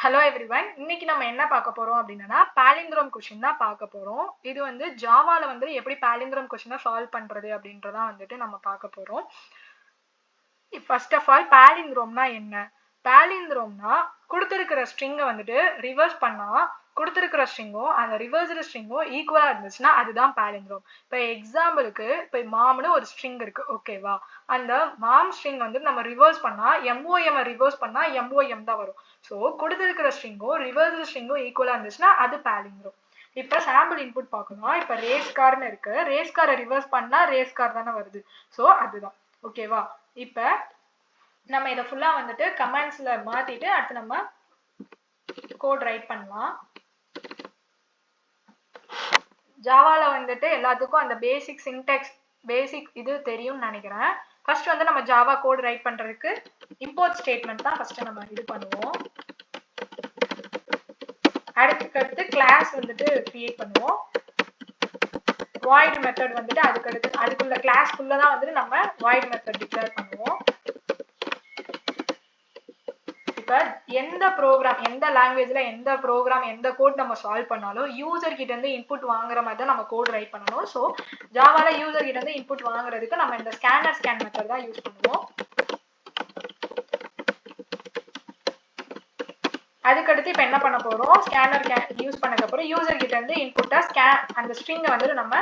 Hello everyone. இன்னைக்கு நம்ம என்ன பார்க்க போறோம் அப்படின்னா palindrome question தான் பார்க்க போறோம். இது வந்து ஜாவால வந்து எப்படி palindrome question சால்வ் பண்றது அப்படின்றத வந்துட்டு நம்ம பார்க்க போறோம். First of all palindromeனா என்ன? Palindromeனா கொடுத்திருக்கிற ஸ்ட்ரிங்கை வந்துட்டு ரிவர்ஸ் பண்ணா கொடுத்திருக்கிற ஸ்ட்ரிங்கோ அந்த ரிவர்ஸ்டு ஸ்ட்ரிங்கோ ஈக்குவலா இருந்துச்சுன்னா அதுதான் palindrome. இப்போ எக்ஸாம்பிளுக்கு இப்போ மாம்னு ஒரு ஸ்ட்ரிங் இருக்கு, ஓகேவா? அந்த மாம் ஸ்ட்ரிங் வந்து நம்ம ரிவர்ஸ் பண்ணா MOM ரிவர்ஸ் பண்ணா MOM தான் வரும். ஸோ கொடுத்திருக்கிற ஸ்ட்ரிங்கோ ரிவர்ஸ்டு ஸ்ட்ரிங்கோ ஈக்குவலா இருந்துச்சுன்னா அது palindrome. இப்போ சாம்பிள் இன்புட் பார்க்கணும். இப்போ ரேஸ் கார்னு இருக்கு, ரேஸ் காரை ரிவர்ஸ் பண்ணா ரேஸ் கார் தானே வருது. ஸோ அதுதான், ஓகேவா? இப்போ நம்ம இதை ஃபுல்லா வந்துட்டு கமெண்ட்ஸ்ல மாத்திட்டு அடுத்து நம்ம கோட் ரைட் பண்ணலாம். ஜாவால வந்துட்டு எல்லாத்துக்கும் அந்த பேசிக் சின்டாக்ஸ் பேசிக் இது தெரியும்னு நினைக்கிறேன். ஃபர்ஸ்ட் வந்து நம்ம ஜாவா கோட் ரைட் பண்றதுக்கு இம்போர்ட் ஸ்டேட்மெண்ட் தான் ஃபர்ஸ்ட் நம்ம இது பண்ணுவோம். அடுத்து கிளாஸ் வந்துட்டு கிரியேட் பண்ணுவோம். void மெத்தட் வந்துட்டு அதுக்குள்ள கிளாஸ்க்குள்ள தான் வந்துட்டு நம்ம void மெத்தட் டிக்ளேர் பண்ணுவோம். இப்ப எந்த ப்ரோக்ராம் எந்த லாங்குவேஜ்ல எந்த ப்ரோக்ராம் எந்த கோட் நம்ம சால்வ் பண்ணாலும் யூசர் கிட்ட இருந்து இன்புட் வாங்குற மாதிரி தான் நம்ம கோட் ரைட் பண்ணணும். ஸோ ஜாவால யூசர் கிட்ட இருந்து இன்புட் வாங்குறதுக்கு நம்ம இந்த ஸ்கேன் மெத்தட் தான் யூஸ் பண்ணுவோம். அதுக்கடுத்து இப்ப என்ன பண்ண போறோம், ஸ்கேனர் யூஸ் பண்ணதுக்கு அப்புறம் யூசர் கிட்ட இருந்து இன்புட்டா அந்த ஸ்ட்ரிங்கை வந்துட்டு நம்ம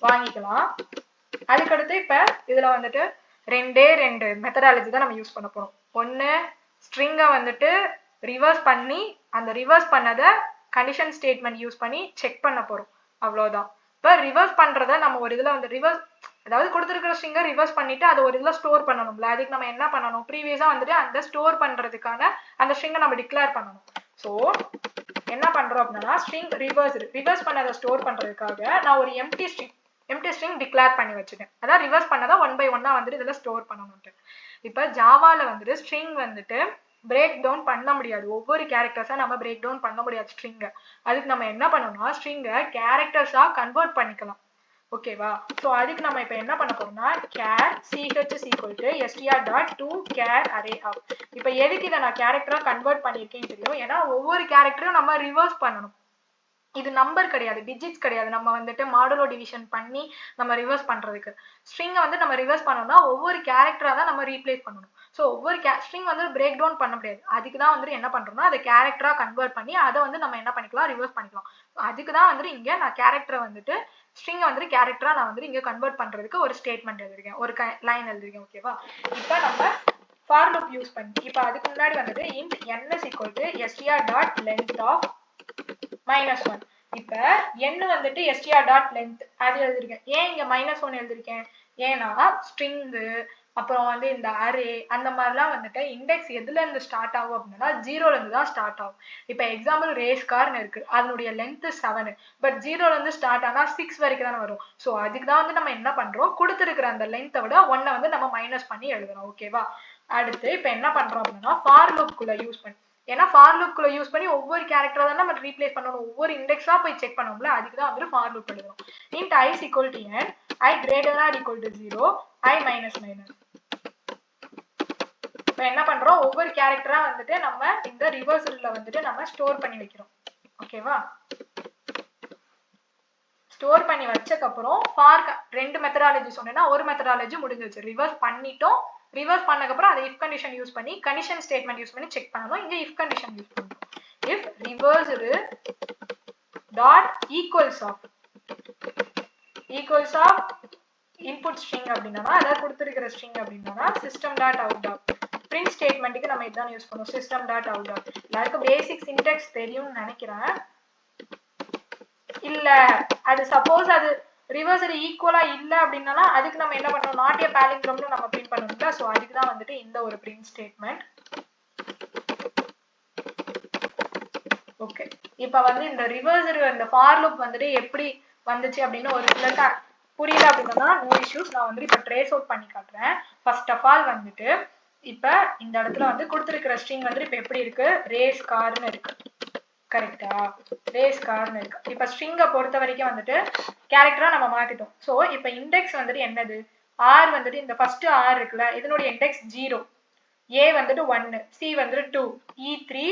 வாங்கிக்கலாம். அதுக்கடுத்து இப்ப இதுல வந்துட்டு ரெண்டு மெத்தடாலஜி தான் நம்ம யூஸ் பண்ண போறோம். ஒன்னு ஸ்ட்ரிங்கை வந்துட்டு ரிவர்ஸ் பண்ணி அந்த ரிவர்ஸ் பண்ணதை கண்டிஷன் ஸ்டேட்மெண்ட் யூஸ் பண்ணி செக் பண்ண போறோம், அவ்வளவுதான். இப்போ ரிவர்ஸ் பண்றத நம்ம ஒரு இதுல வந்து அதாவது கொடுத்துருக்கிற ஸ்ட்ரிங்கை ரிவர்ஸ் பண்ணிட்டு அதை ஒரு இதுல ஸ்டோர் பண்ணணும்ல, அதுக்கு நம்ம என்ன பண்ணணும், ப்ரீவியஸா வந்துட்டு அந்த ஸ்டோர் பண்றதுக்கான அந்த ஸ்ட்ரிங்கை நம்ம டிக்ளேர் பண்ணணும். ஸோ என்ன பண்றோம் அப்படின்னா ஸ்ட்ரிங் ரிவர்ஸ் பண்ணதை ஸ்டோர் பண்றதுக்காக நான் ஒரு எம்டி ஸ்ட்ரிங் டிக்ளேர் பண்ணி வச்சுக்கேன். அதாவது ரிவர்ஸ் பண்ணதை 1 by 1 வந்துட்டு இதுல ஸ்டோர் பண்ணணும்ட்டு. இப்ப ஜாவால வந்துட்டு ஸ்ட்ரிங் வந்துட்டு பிரேக் டவுன் பண்ண முடியாது, ஒவ்வொரு கேரக்டர்ஸா நம்ம பிரேக் டவுன் பண்ண முடியாது ஸ்ட்ரிங்கை. அதுக்கு நம்ம என்ன பண்ணணும்னா ஸ்ட்ரிங்கை கேரக்டர்ஸா கன்வெர்ட் பண்ணிக்கலாம், ஓகேவா? ஸோ அதுக்கு நம்ம இப்ப என்ன பண்ண போறோம்னா char str.toChar array of. இப்ப எதுக்கு இதை நான் கேரக்டரா கன்வெர்ட் பண்ணிருக்கேன்னு தெரியும், ஏன்னா ஒவ்வொரு கேரக்டரும் நம்ம ரிவர்ஸ் பண்ணணும். இது நம்பர் கிடையாது, டிஜிட்ஸ் கிடையாது. நம்ம வந்துட்டு மாடுலோ டிவிஷன் பண்ணி நம்ம ரிவர்ஸ் பண்றதுக்கு ஸ்ட்ரிங்கை வந்து நம்ம ரிவர்ஸ் பண்ணோம்னா ஒவ்வொரு கேரக்டரா தான் நம்ம ரீப்ளேஸ் பண்ணணும். ஸோ ஒவ்வொரு ஸ்ட்ரிங் வந்து பிரேக் டவுன் பண்ண முடியாது. அதுக்கு தான் வந்துட்டு என்ன பண்றோம்னா அதை கேரக்டரா கன்வெர்ட் பண்ணி அதை வந்து நம்ம என்ன பண்ணிக்கலாம், ரிவர்ஸ் பண்ணிக்கலாம். அதுக்கு தான் வந்துட்டு இங்க நான் கேரக்டரை வந்துட்டு ஸ்ட்ரிங்கை வந்துட்டு கேரக்டரா நான் வந்துட்டு இங்க கன்வெர்ட் பண்றதுக்கு ஒரு ஸ்டேட்மெண்ட் எழுதிருக்கேன், ஒரு லைன் எழுதிருக்கேன், ஓகேவா? இப்போ நம்ம ஃபார் லூப் யூஸ் பண்ணி இப்போ அதுக்கு முன்னாடி வந்துட்டு int n is equal to str.length of -1. இப்ப n வந்துட்டு str.length அது எழுதிருக்கேன். ஏன் இங்க -1 எழுதிருக்கேன், ஏன்னா ஸ்ட்ரிங் அப்புறம் வந்து இந்த அரே அந்த மாதிரிலாம் வந்துட்டு இண்டெக்ஸ் எதுல இருந்து ஸ்டார்ட் ஆகும் அப்படின்னா 0ல இருந்து தான் ஸ்டார்ட் ஆகும். இப்ப எக்ஸாம்பிள் ரேஸ் கார்னு இருக்கு, அதனுடைய லென்த் 7, பட் 0ல இருந்து ஸ்டார்ட் ஆனா 6 வரைக்கும் தானே வரும். ஸோ அதுக்கு தான் வந்து நம்ம என்ன பண்றோம், கொடுத்துருக்கிற அந்த லென்த்தை விட 1 வந்து நம்ம மைனஸ் பண்ணி எழுதுறோம், ஓகேவா? அடுத்து இப்ப என்ன பண்றோம் அப்படின்னா ஃபார் லூப் குள்ள யூஸ் பண்ணி, ஏன்னா ஃபார் லூப் குள்ள யூஸ் பண்ணி ஒவ்வொரு கேரக்டரா தான் நம்ம ரீப்ளேஸ் பண்ணணும், ஒவ்வொரு இண்டெக்ஸா போய் செக் பண்ணணும்ல, அதுக்கு தான் வந்து ஃபார் லூப் எழுதுறோம். int I is equal to n, I greater than or equal to 0, I minus minus. இப்போ என்ன பண்றோம், ஒவ்வொரு கேரக்டரா வந்துட்டு நம்ம இந்த ரிவர்சல்ல வந்துட்டு நம்ம ஸ்டோர் பண்ணி வைக்கிறோம், ஓகேவா? ஸ்டோர் பண்ணி வச்சதுக்கு அப்புறம் ஃபார் ரெண்டு மெத்தடாலஜி சொன்னேன்னா ஒரு மெத்தடாலஜி முடிஞ்சிருச்சு, ரிவர்ஸ் பண்ணிட்டோம். ரிவர்ஸ் பண்ணக்கப்புறம் அதை இஃப் கண்டிஷன் யூஸ் பண்ணி கண்டிஷன் ஸ்டேட்மெண்ட் யூஸ் பண்ணி செக் பண்ணணும். இங்க இஃப் கண்டிஷன் யூஸ் பண்ணணும். If reversed dot equals of input string அப்படின்னா அதாவது கொடுத்துருக்கிற ஸ்ட்ரிங் அப்படின்னா system dot out of print ஸ்டேட்மெண்ட்டுக்கு நம்ம இதுதான் யூஸ் பண்ணுவோம், சிஸ்டம் டாட் அவுட் ஆஃப். எல்லாருக்கும் பேசிக் சின்டாக்ஸ் தெரியும்னு நினைக்கிறேன். இல்ல அது சப்போஸ் அது ரிவர்ஸ்டு ஈக்குவலா இல்ல அப்படின்னா அதுக்கு நம்ம என்ன பண்ணணும், நாட் எ பாலிண்ட்ரோம்னு நம்ம பிரிண்ட் பண்ணணும்ல. ஸோ அதுக்கு தான் வந்துட்டு இந்த ஒரு பிரிண்ட் ஸ்டேட்மெண்ட். ஓகே, இப்ப வந்து இந்த ரிவர்ஸ்டு இந்த ஃபார் லூப் வந்துட்டு எப்படி வந்துச்சு அப்படின்னு ஒரு சிலருக்கு புரியல அப்படின்னா நோ இஷ்யூஸ், நான் வந்து இப்ப ட்ரேஸ் அவுட் பண்ணி காட்டுறேன். ஃபர்ஸ்ட் ஆஃப் ஆல் வந்துட்டு இப்ப இந்த இடத்துல வந்து கொடுத்துருக்கிற ஸ்ட்ரிங் வந்துட்டு இப்ப எப்படி இருக்கு, ரேஸ் கார்னு இருக்கு, கரெக்டா? ரேஸ் கார்னு இருக்கு. இப்ப ஸ்ட்ரிங்கை பொறுத்த வரைக்கும் வந்துட்டு கேரக்டரா நம்ம மாத்திட்டோம். ஸோ இப்ப இண்டெக்ஸ் வந்துட்டு என்னது, ஆர் வந்துட்டு இந்த ஃபர்ஸ்ட் ஆர் இருக்குல்ல, இதனுடைய இண்டெக்ஸ் 0, ஏ வந்துட்டு 1, சி வந்துட்டு 2, E3,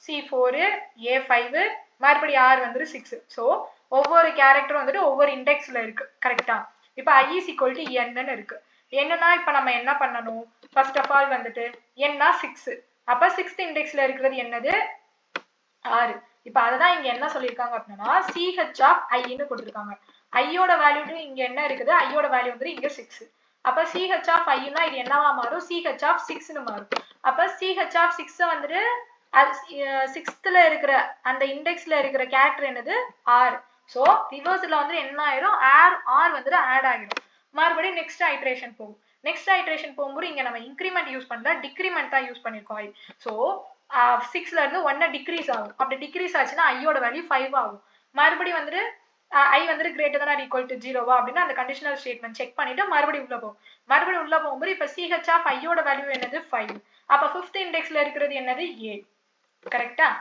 C4 A5 மறுபடி R வந்துட்டு 6. ஸோ ஒவ்வொரு கேரக்டரும் வந்துட்டு ஒவ்வொரு இண்டெக்ஸ்ல இருக்கு கரெக்டா. இப்போ I is equal to n இருக்கு. என்னன்னா இப்போ நம்ம என்ன பண்ணணும், ஃபர்ஸ்ட் ஆஃப் ஆல் வந்துட்டு n 6, அப்ப 6th இண்டெக்ஸ்ல இருக்கிறது என்னது 6. இப்போ அதுதான் இங்க என்ன சொல்லியிருக்காங்க அப்படின்னா CH of I ன்னு கொடுத்துருக்காங்க. ஐயோட வேல்யூ இங்க என்ன இருக்குது, ஐயோட வேல்யூ வந்து இங்க 6. அப்ப CH of I னா இது என்னவா மாறும், CH of 6 ன்னு மாறும். அப்ப CH of 6 வந்துட்டு 6th இருக்கிற அந்த இண்டெக்ஸ்ல இருக்கிற கேரக்டர் என்னது R. சோ ரிவர்ஸ்ல வந்து என்ன ஆயிடும், R வந்துட்டு ஆட் ஆகிடும். மறுபடியும் நெக்ஸ்ட் ஐட்ரேஷன் போகும். நெக்ஸ்ட் ஐட்ரேஷன் போகும்போது இங்க நம்ம இன்கிரிமெண்ட் யூஸ் பண்ணல, டிக்ரிமெண்ட் தான் யூஸ் பண்ணிருக்கோம். சோ 6ல இருந்து 1 டிக்ரீஸ் ஆகும். அப்படி டிக்ரீஸ் ஆச்சுன்னா ஐயோட வேல்யூ 5 ஆகும். மறுபடியும் வந்துட்டு I வந்துட்டு greater than or equal to 0வா அப்படின்னா அந்த கண்டிஷனல் ஸ்டேட்மெண்ட் செக் பண்ணிட்டு மறுபடியும் உள்ள போகும். மறுபடியும் உள்ள போகும்போது இப்ப CH of I யோட வேல்யூ என்னது 5. அப்ப 5th இண்டெக்ஸ்ல இருக்கிறது என்னது A. கரெக்டா.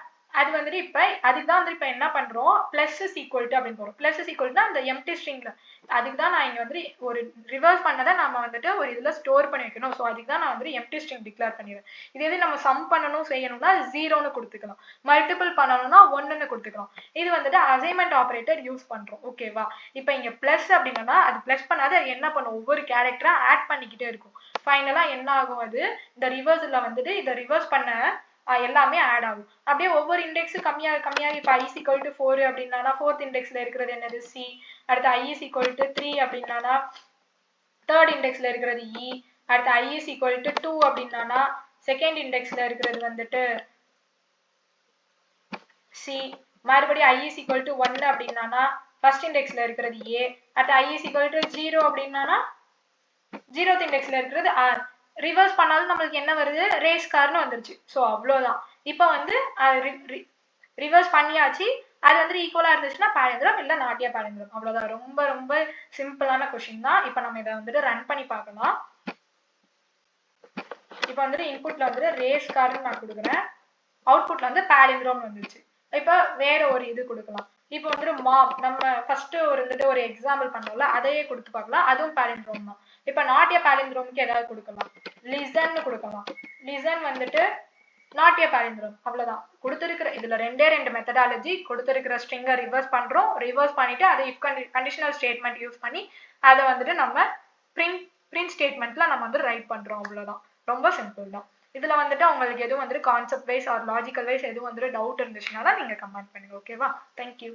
அது வந்துட்டு இப்ப அதுக்கு தான் வந்து இப்ப என்ன பண்றோம், பிளஸ் இஸ் ஈக்குவல் டு அப்படின்னு போறோம். பிளஸ் இஸ் ஈக்குவல் டு அந்த எம்டி ஸ்ட்ரிங்ல, அதுக்கு தான் நான் இங்க வந்து ஒரு ரிவர்ஸ் பண்ணதை நம்ம வந்துட்டு ஒரு இதுல ஸ்டோர் பண்ணி வைக்கணும். ஸோ அதுக்கு தான் நான் வந்து எம்டி ஸ்ட்ரிங் டிக்ளேர் பண்ணிடுறேன். இது எது நம்ம சம் பண்ணணும் செய்யணும்னா 0ன்னு கொடுத்துக்கலாம், மல்டிபிள் பண்ணணும்னா 1ன்னு கொடுத்துக்கலாம். இது வந்துட்டு அசைன்மெண்ட் ஆபரேட்டர் யூஸ் பண்றோம். ஓகேவா. இப்ப இங்க பிளஸ் அப்படின்னா அது பிளஸ் பண்ணாது, அது என்ன பண்ணும், ஒவ்வொரு கேரக்டரா ஆட் பண்ணிக்கிட்டே இருக்கும். ஃபைனலா என்ன ஆகும், அது இந்த ரிவர்ஸ்ல வந்துட்டு இதை ரிவர்ஸ் பண்ண எல்லாமே ஆட் ஆகும். அப்படியே ஒவ்வொரு இண்டெக்ஸும் கம்மியாக இப்ப I is equal to 4 அப்படின்னா 4th இண்டெக்ஸ்ல இருக்கிறது என்னது C. அடுத்து I is equal to 3 அப்படின்னா 3rd இண்டெக்ஸ்ல இருக்கிறது E. அடுத்து I is equal to 2 அப்படின்னா 2nd இண்டெக்ஸ்ல இருக்கிறது வந்துட்டு C. மறுபடியும் I is equal to 1 அப்படின்னா 1st இண்டெக்ஸ்ல இருக்கிறது A. அடுத்து I is equal to 0 அப்படின்னா 0th இண்டெக்ஸ்ல இருக்கிறது R. ரிவர்ஸ் பண்ணாலும் நம்மளுக்கு என்ன வருது, ரேஸ் கார்னு வந்துருச்சு. ஸோ அவ்வளோதான். இப்போ வந்து ரிவர்ஸ் பண்ணியாச்சு. அது வந்து ஈக்குவலா இருந்துச்சுன்னா பாலிந்திரம், இல்ல நாட்டிய பாலிந்திரம். அவ்வளவுதான். ரொம்ப ரொம்ப சிம்பிளான கொஸ்டின் தான். இப்போ நம்ம இதை வந்துட்டு ரன் பண்ணி பார்க்கலாம். இப்போ வந்துட்டு இன்புட்ல வந்துட்டு ரேஸ் கார்னு நான் கொடுக்குறேன், அவுட்புட்ல வந்து பாலிந்திரம் வந்துருச்சு. இப்போ வேற ஒரு இது கொடுக்கலாம். இப்போ வந்துட்டு மாம் நம்ம ஃபர்ஸ்ட் ஒரு எக்ஸாம்பிள் பண்ணோம்ல, அதையே கொடுத்து பார்க்கலாம். அதுவும் பாலிந்திரம் தான். இப்ப நாட்டிய பாலிந்திரோமுக்கு ஏதாவது கொடுக்கலாம், லிசன் கொடுக்கலாம். லிசன் வந்துட்டு நாட்டிய பாலிந்திரம். அவ்வளவுதான். கொடுத்திருக்கிற இதுல ரெண்டே மெத்தடாலஜி, கொடுத்திருக்கிற ஸ்ட்ரிங்கை ரிவர்ஸ் பண்றோம், ரிவர்ஸ் பண்ணிட்டு அதை இஃப் கண்டிஷனல் ஸ்டேட்மெண்ட் யூஸ் பண்ணி அதை வந்துட்டு நம்ம பிரிண்ட் ஸ்டேட்மெண்ட்ல நம்ம வந்து ரைட் பண்றோம். அவ்வளவுதான். ரொம்ப சிம்பிள் தான். இதுல வந்துட்டு உங்களுக்கு எதுவும் வந்துட்டு concept wise or logical wise எதுவும் வந்துட்டு டவுட் இருந்துச்சுன்னா தான் நீங்க கமெண்ட் பண்ணுங்க. ஓகேவா. தேங்க்யூ.